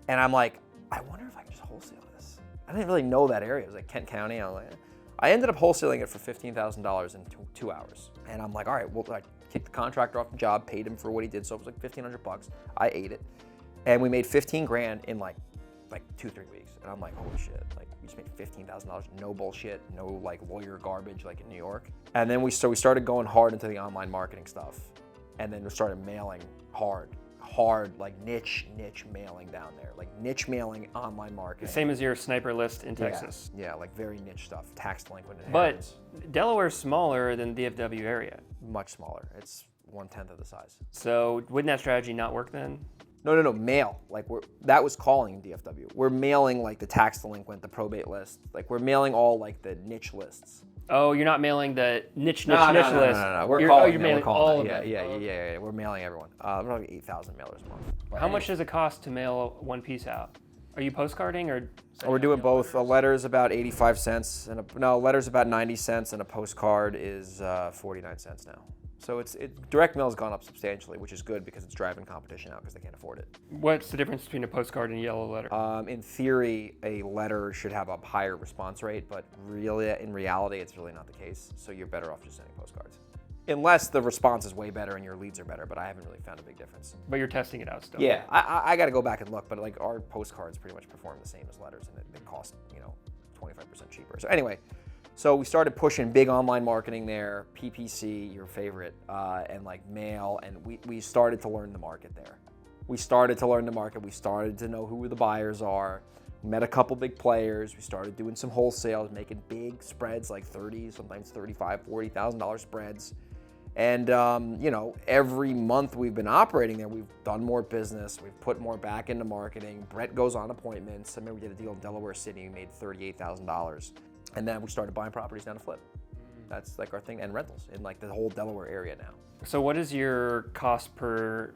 And I'm like, I wonder if I can just wholesale this. I didn't really know that area. It was like Kent County. I ended up wholesaling it for $15,000 in 2 hours. And I'm like, all right, well, I kicked the contractor off the job, paid him for what he did. So it was like $1,500. I ate it. And we made 15 grand in like 2-3 weeks. And I'm like, holy shit. Like, we just made $15,000, no bullshit, no like lawyer garbage like in New York. And then we started going hard into the online marketing stuff. And then we started mailing hard, like niche mailing down there, like niche mailing online marketing. Same as your sniper list in Texas. Yeah, like very niche stuff, tax delinquent But inheritance. Delaware's smaller than the DFW area. Much smaller. It's 1/10 of the size. So wouldn't that strategy not work then? No, mail. Like that was calling DFW. We're mailing like the tax delinquent, the probate list. Like we're mailing all like the niche lists. Oh, you're not mailing the niche list. No. We're mailing all of it. Yeah. We're mailing everyone. We're like 8,000 mailers a month. How much does it cost to mail one piece out? Are you postcarding or? We're doing both. A letter is about 85 cents, and a letter's about 90 cents, and a postcard is 49 cents now. So direct mail has gone up substantially, which is good because it's driving competition out because they can't afford it. What's the difference between a postcard and a yellow letter? In theory, a letter should have a higher response rate, but really, in reality, it's really not the case. So you're better off just sending postcards. Unless the response is way better and your leads are better, but I haven't really found a big difference. But you're testing it out still. Yeah, I got to go back and look, but like our postcards pretty much perform the same as letters, and they cost 25% cheaper. So anyway. So we started pushing big online marketing there, PPC, your favorite, and like mail, and we started to learn the market there. We started to learn the market. We started to know who the buyers are. We met a couple big players. We started doing some wholesales, making big spreads like $30,000, sometimes $35,000, $40,000 spreads. And every month we've been operating there, we've done more business. We've put more back into marketing. Brett goes on appointments. I remember we did a deal in Delaware City. We made $38,000. And then we started buying properties down to flip. That's like our thing, and rentals in like the whole Delaware area now. So what is your cost per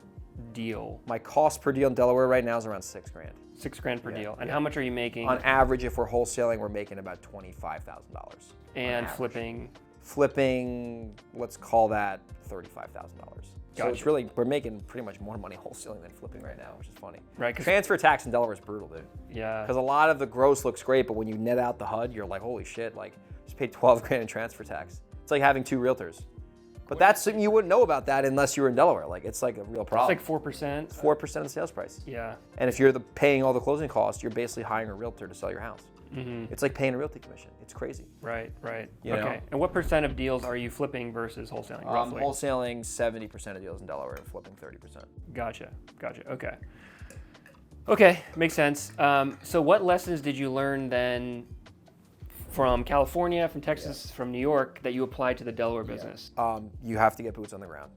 deal? My cost per deal in Delaware right now is around $6 grand. $6 per deal. And how much are you making? On average, if we're wholesaling, we're making about $25,000. And flipping? Flipping, let's call that $35,000. So it's really, we're making pretty much more money wholesaling than flipping right now, which is funny. Right. Transfer tax in Delaware is brutal, dude. Yeah. Because a lot of the gross looks great, but when you net out the HUD, you're like, holy shit, like, just paid 12 grand in transfer tax. It's like having 2 realtors. But that's something you wouldn't know about that unless you were in Delaware. Like, it's like a real problem. It's like 4%. 4% of the sales price. Yeah. And if you're paying all the closing costs, you're basically hiring a realtor to sell your house. Mm-hmm. It's like paying a realty commission. It's crazy. Right. You okay. know? And what % of deals are you flipping versus wholesaling, roughly? Wholesaling 70% of deals in Delaware and flipping 30%. Gotcha. Okay, makes sense. So what lessons did you learn then from California, from Texas, from New York that you applied to the Delaware business? You have to get boots on the ground.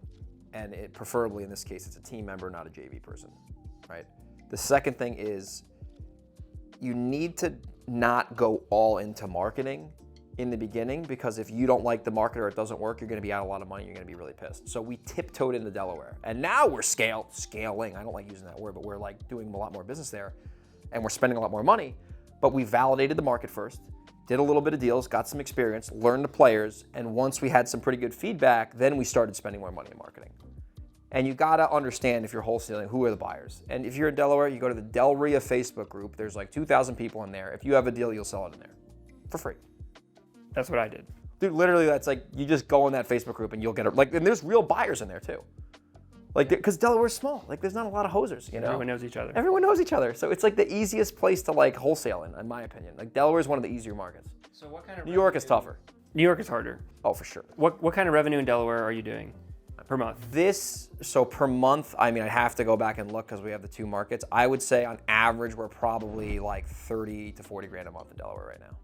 And preferably in this case, it's a team member, not a JV person, right? The second thing is you need to not go all into marketing in the beginning, because if you don't like the market or it doesn't work, you're going to be out a lot of money. You're going to be really pissed. So we tiptoed into Delaware, and now we're scaling. I don't like using that word, but we're like doing a lot more business there, and we're spending a lot more money. But we validated the market first, did a little bit of deals, got some experience, learned the players, and once we had some pretty good feedback, then we started spending more money in marketing. And you gotta understand, if you're wholesaling, who are the buyers. And if you're in Delaware, you go to the REI Facebook group. There's like 2,000 people in there. If you have a deal, you'll sell it in there for free. That's what I did. Dude, literally, that's like, you just go in that Facebook group and you'll get it. Like, and there's real buyers in there too. Like, because Delaware's small. Like, there's not a lot of hosers, you know? Everyone knows each other. Everyone knows each other. So it's like the easiest place to like wholesale in my opinion. Like, Delaware is one of the easier markets. So what kind of New York is tougher. New York is harder. Oh, for sure. What kind of revenue in Delaware are you doing per month? So per month, I mean, I'd have to go back and look because we have the two markets. I would say on average, we're probably like 30 to 40 grand a month in Delaware right now.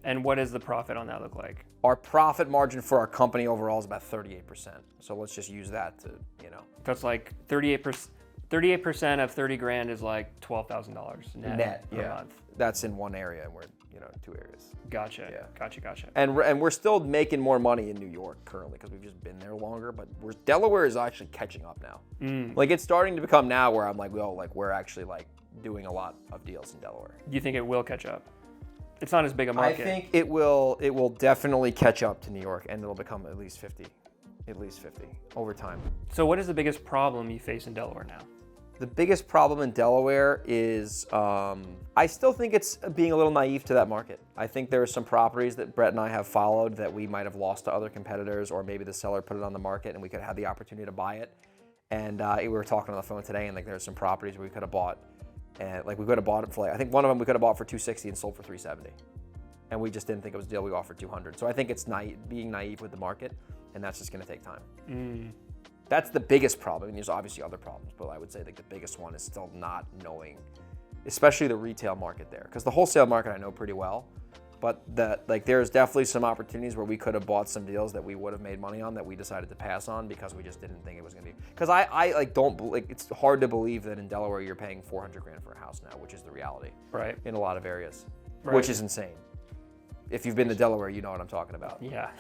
And what does the profit on that look like? Our profit margin for our company overall is about 38%. So let's just use that to, you know. That's like 38%. 38% of 30 grand is like $12,000 net per month. That's in one area, and we're, you know, in two areas. Gotcha. Yeah. Gotcha. And we're still making more money in New York currently because we've just been there longer. But Delaware is actually catching up now. Like, it's starting to become now where I'm like, well, like we're actually like doing a lot of deals in Delaware. Do you think it will catch up? It's not as big a market. I think it will definitely catch up to New York, and it'll become at least 50 over time. So what is the biggest problem you face in Delaware now? The biggest problem in Delaware is I still think it's being a little naive to that market. I think there are some properties that Brett and I have followed that we might have lost to other competitors, or maybe the seller put it on the market and we could have the opportunity to buy it. And we were talking on the phone today, and like there's some properties we could have bought, and like we could have bought it for like, I think one of them we could have bought for $260 and sold for $370, and we just didn't think it was a deal. We offered $200. So I think it's being naive with the market, and that's just going to take time. That's the biggest problem. I mean, there's obviously other problems, but I would say like the biggest one is still not knowing, especially the retail market there. Because the wholesale market I know pretty well, but there's definitely some opportunities where we could have bought some deals that we would have made money on that we decided to pass on because we just didn't think it was going to be. Because it's hard to believe that in Delaware you're paying $400 grand for a house now, which is the reality. Right. In a lot of areas, Right. which is insane. If you've been to Delaware, you know what I'm talking about. Yeah.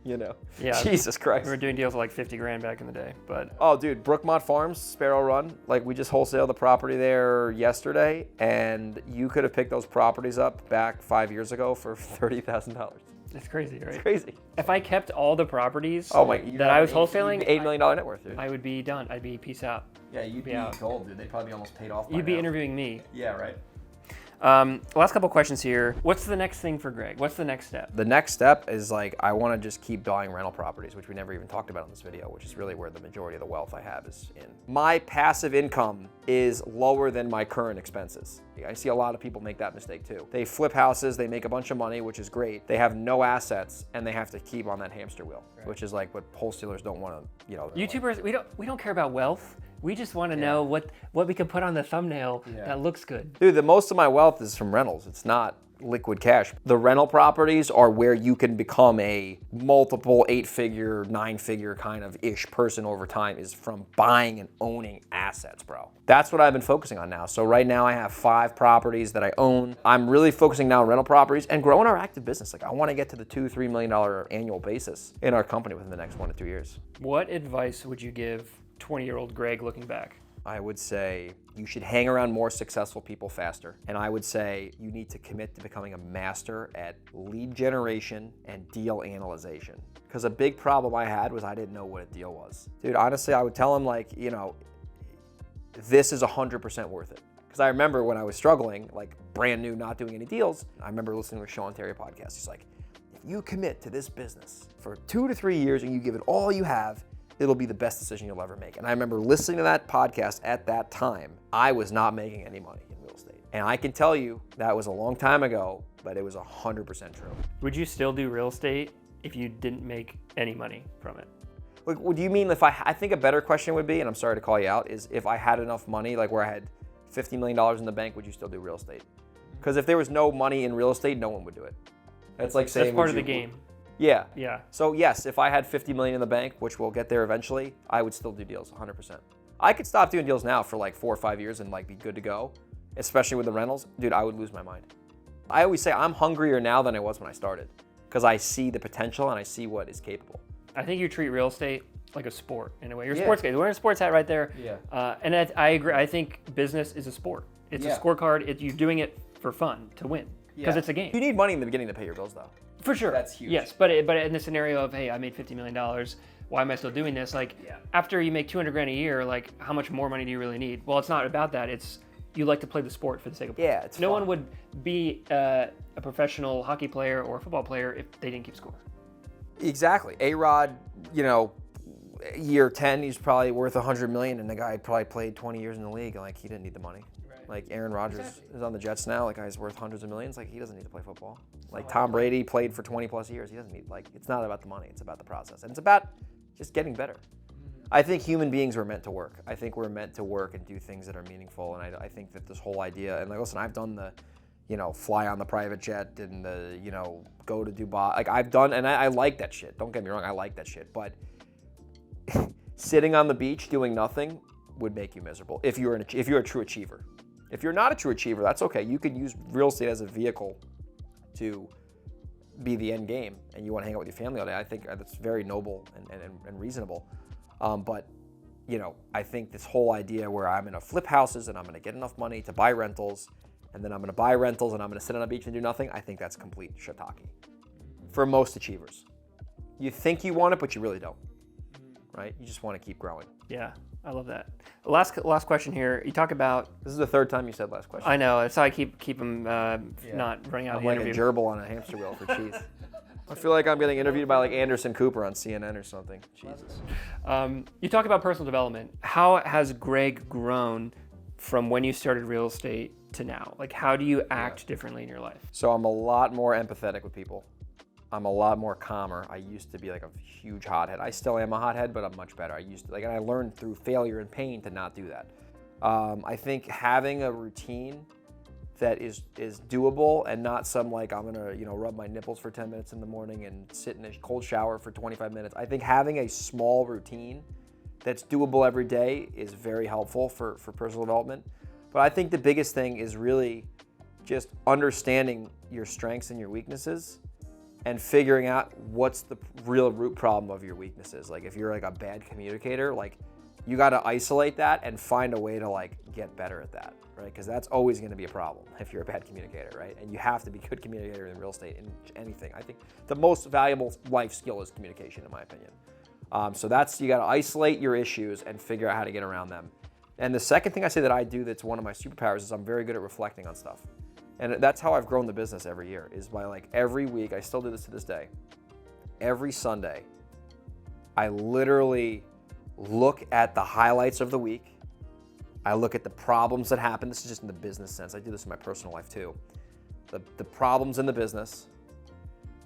You know. Yeah. Jesus Christ. We were doing deals for like 50 grand back in the day, but Oh, dude, Brookmont Farms, Sparrow Run. Like, we just wholesaled the property there yesterday, and you could have picked those properties up back 5 years ago for $30,000. it's crazy, right? It's crazy. If I kept all the properties that I was wholesaling, $8 million net worth, dude. I would be done. I'd be peace out. Yeah, you'd be out. gold, dude. They probably almost paid off. You'd be interviewing me. Yeah, right. Last couple questions here. What's the next thing for Greg? What's the next step? The next step is like, I want to just keep buying rental properties, which we never even talked about in this video, which is really where the majority of the wealth I have is in. My passive income is lower than my current expenses. I see a lot of people make that mistake too. They flip houses, they make a bunch of money, which is great. They have no assets, and they have to keep on that hamster wheel, which is like what wholesalers don't want to, you know. YouTubers, we don't care about wealth. We just want to know what we can put on the thumbnail that looks good. Dude, the most of my wealth is from rentals. It's not liquid cash. The rental properties are where you can become a multiple 8-figure, 9-figure kind of ish person over time, is from buying and owning assets, bro. That's what I've been focusing on now. So right now I have 5 properties that I own. I'm really focusing now on rental properties and growing our active business. Like, I want to get to the $2-3 million annual basis in our company within the next 1 to 2 years. What advice would you give 20-year-old Greg looking back? I would say you should hang around more successful people faster. And I would say you need to commit to becoming a master at lead generation and deal analyzation. Because a big problem I had was I didn't know what a deal was. Dude, honestly, I would tell him like, you know, this is 100% worth it. Because I remember when I was struggling, like brand new, not doing any deals, I remember listening to a Sean Terry podcast. He's like, if you commit to this business for 2 to 3 years and you give it all you have, it'll be the best decision you'll ever make. And I remember listening to that podcast at that time. I was not making any money in real estate. And I can tell you that was a long time ago, but it was 100% true. Would you still do real estate if you didn't make any money from it? Like, what do you mean if I think a better question would be, and I'm sorry to call you out, is if I had enough money, like where I had $50 million in the bank, would you still do real estate? Because if there was no money in real estate, no one would do it. That's like saying— That's part of the game. Yeah. Yeah. So yes, if I had $50 million in the bank, which we'll get there eventually, I would still do deals 100%. I could stop doing deals now for like 4 or 5 years and like be good to go, especially with the rentals. Dude, I would lose my mind. I always say I'm hungrier now than I was when I started because I see the potential and I see what is capable. I think you treat real estate like a sport in a way. You're a sports guy. You're wearing a sports hat right there. Yeah. And I agree. I think business is a sport. It's a scorecard. You're doing it for fun, to win, because it's a game. You need money in the beginning to pay your bills though. For sure. That's huge. Yes, but in the scenario of, hey, I made $50 million, why am I still doing this? Like, after you make 200 grand a year, like, how much more money do you really need? Well, it's not about that. It's, you like to play the sport for the sake of playing. Yeah, it's No fun. one would be a professional hockey player or a football player if they didn't keep score. Exactly. A-Rod, you know, year 10, he's probably worth $100 million, and the guy probably played 20 years in the league, and like he didn't need the money. Right. Like Aaron Rodgers is on the Jets now, like guy's worth hundreds of millions, like he doesn't need to play football. Like Tom Brady played for 20 plus years, he doesn't need, like it's not about the money, it's about the process, and it's about just getting better. I think human beings were meant to work. I think we're meant to work and do things that are meaningful, and I think that this whole idea, and like listen, I've done the, fly on the private jet and the, go to Dubai. Like I've done, and I like that shit. Don't get me wrong, I like that shit. But sitting on the beach doing nothing would make you miserable if you're a true achiever. If you're not a true achiever, that's okay. You can use real estate as a vehicle to be the end game, and you want to hang out with your family all day. I think that's very noble and reasonable. But I think this whole idea where I'm going to flip houses and I'm going to get enough money to buy rentals, and then I'm going to buy rentals and I'm going to sit on a beach and do nothing, I think that's complete shiitake for most achievers. You think you want it, but you really don't, right? You just want to keep growing. Yeah, I love that. Last question here. You talk about. This is the third time you said last question. I know. That's how I keep them not running out of the like interview. a gerbil on a hamster wheel for cheese. I feel like I'm getting interviewed by like Anderson Cooper on CNN or something. Jesus. You talk about personal development. How has Greg grown from when you started real estate to now? Like, how do you act differently in your life? So I'm a lot more empathetic with people. I'm a lot more calmer. I used to be like a huge hothead. I still am a hothead, but I'm much better. And I learned through failure and pain to not do that. I think having a routine that is doable and not some like I'm gonna rub my nipples for 10 minutes in the morning and sit in a cold shower for 25 minutes. I think having a small routine that's doable every day is very helpful for personal development. But I think the biggest thing is really just understanding your strengths and your weaknesses and figuring out what's the real root problem of your weaknesses. Like if you're like a bad communicator, like you got to isolate that and find a way to like get better at that, right? Because that's always going to be a problem if you're a bad communicator, right? And you have to be a good communicator in real estate, in anything. I think the most valuable life skill is communication, in my opinion. So you got to isolate your issues and figure out how to get around them. And the second thing I say that I do that's one of my superpowers is I'm very good at reflecting on stuff. And that's how I've grown the business every year, is by like every week, I still do this to this day. Every Sunday, I literally look at the highlights of the week. I look at the problems that happen. This is just in the business sense. I do this in my personal life too. The problems in the business,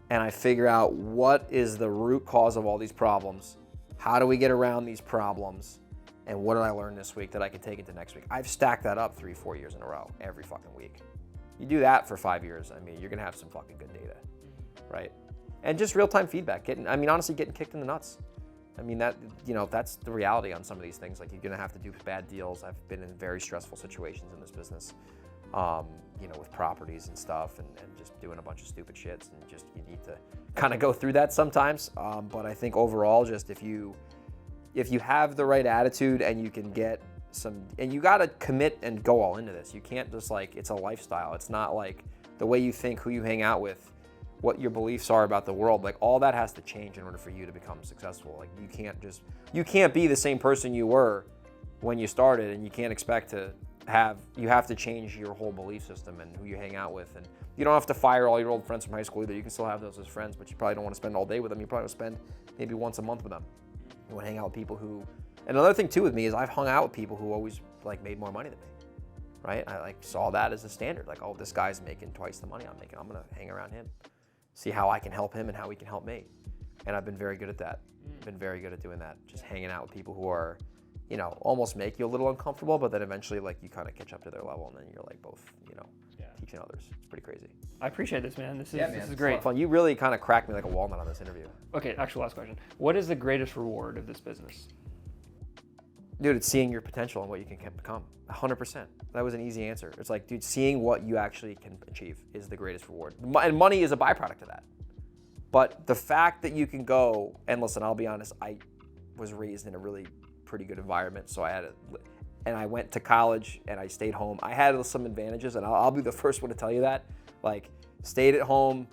and I figure out what is the root cause of all these problems. How do we get around these problems? And what did I learn this week that I can take into next week? I've stacked that up 3-4 years in a row, every fucking week. You do that for 5 years, I mean, you're gonna have some fucking good data, right? And just real-time feedback, honestly, getting kicked in the nuts. I mean, that's the reality on some of these things. Like, you're gonna have to do bad deals. I've been in very stressful situations in this business, with properties and stuff, and just doing a bunch of stupid shits, and just, you need to kind of go through that sometimes. But I think overall, just if you have the right attitude and you can get and you gotta commit and go all into this. You can't just it's a lifestyle. It's not like the way you think, who you hang out with, what your beliefs are about the world. Like, all that has to change in order for you to become successful. Like, you can't be the same person you were when you started, and you can't expect you have to change your whole belief system and who you hang out with. And you don't have to fire all your old friends from high school either. You can still have those as friends, but you probably don't want to spend all day with them. You probably want to spend maybe once a month with them. You want to hang out with people who, and another thing too with me is I've hung out with people who always made more money than me, right? I saw that as a standard. Like, oh, this guy's making twice the money I'm making. I'm gonna hang around him, see how I can help him and how he can help me. And I've been very good at that. Been very good at doing that. Just hanging out with people who are, almost make you a little uncomfortable, but then eventually you kind of catch up to their level, and then you're both, teaching others. It's pretty crazy. I appreciate this, man. This is great. Fun. You really kind of cracked me like a walnut on this interview. Okay, actual last question. What is the greatest reward of this business? Dude, it's seeing your potential and what you can become. 100%. That was an easy answer. It's like, dude, seeing what you actually can achieve is the greatest reward. And money is a byproduct of that. But the fact that you can go, and listen, I'll be honest, I was raised in a really pretty good environment, so and I went to college and I stayed home. I had some advantages, and I'll be the first one to tell you that. Like, stayed at home,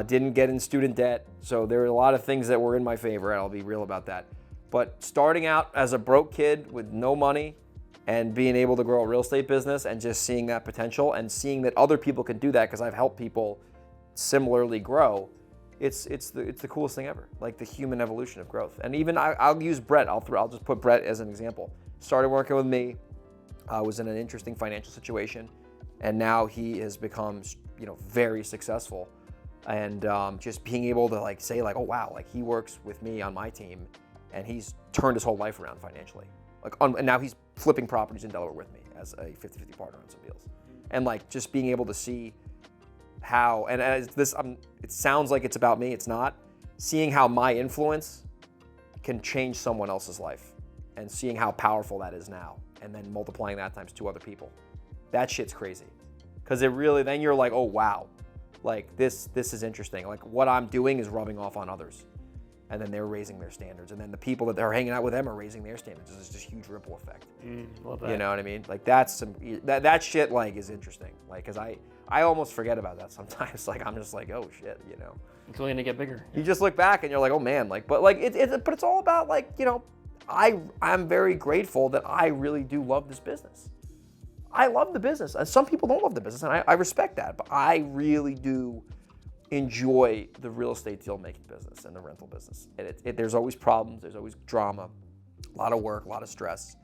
didn't get in student debt, so there were a lot of things that were in my favor, and I'll be real about that. But starting out as a broke kid with no money and being able to grow a real estate business and just seeing that potential and seeing that other people can do that, because I've helped people similarly grow, it's the coolest thing ever. Like the human evolution of growth. And even I'll use Brett. I'll just put Brett as an example. Started working with me. Was in an interesting financial situation, and now he has become, you know, very successful. And just being able to like say like, oh wow, like he works with me on my team, and he's turned his whole life around financially. Like, and now he's flipping properties in Delaware with me as a 50-50 partner on some deals. And like just being able to see how, and as this, it sounds like it's about me, it's not. Seeing how my influence can change someone else's life, and seeing how powerful that is now, and then multiplying that times 2 other people. That shit's crazy. Because it really, then you're like, oh wow, like this is interesting. Like what I'm doing is rubbing off on others. And then they're raising their standards. And then the people that are hanging out with them are raising their standards. It's just a huge ripple effect. Love that. You know what I mean? Like that shit like is interesting. Like, cause I almost forget about that sometimes. Like I'm just like, oh shit, you know. It's only gonna get bigger. You just look back and you're like, oh man, like, but like but it's all about like, you know, I'm very grateful that I really do love this business. I love the business. And some people don't love the business, and I respect that, but I really do enjoy the real estate deal making business and the rental business. And there's always problems, there's always drama, a lot of work, a lot of stress,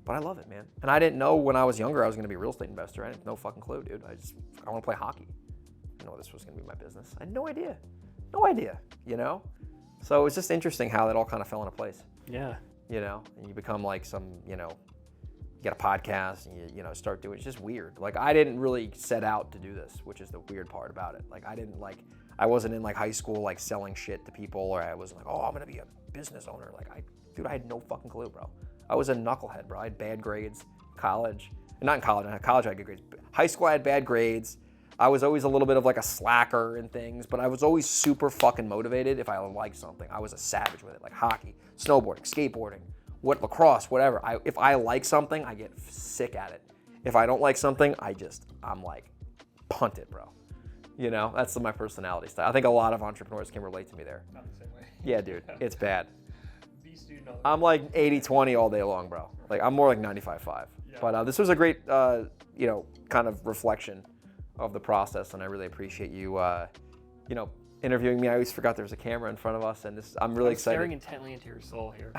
but I love it, man. And I didn't know when I was younger I was gonna be a real estate investor. I had no fucking clue, dude. I wanna play hockey. I didn't know this was gonna be my business. I had no idea, you know? So it's just interesting how that all kind of fell into place. Yeah. You know, and you become like some, you know, you get a podcast and you know, start doing, it's just weird. Like I didn't really set out to do this, which is the weird part about it. Like I wasn't in like high school like selling shit to people, or I wasn't like, oh, I'm gonna be a business owner. Like I had no fucking clue, bro. I was a knucklehead, bro. I had bad grades, college, not in college, I had good grades. High school I had bad grades. I was always a little bit of like a slacker and things, but I was always super fucking motivated if I liked something. I was a savage with it, like hockey, snowboarding, skateboarding, lacrosse, whatever. If I like something, I get sick at it. If I don't like something, I'm like, punt it, bro. You know, that's my personality style. I think a lot of entrepreneurs can relate to me there. Not the same way. Yeah, dude, it's bad. B student. I'm like 80-20 all day long, bro. Like I'm more like 95-5. Yeah. But this was a great, you know, kind of reflection of the process, and I really appreciate you, you know, interviewing me. I always forgot there was a camera in front of us, and I'm really excited. Staring intently into your soul here.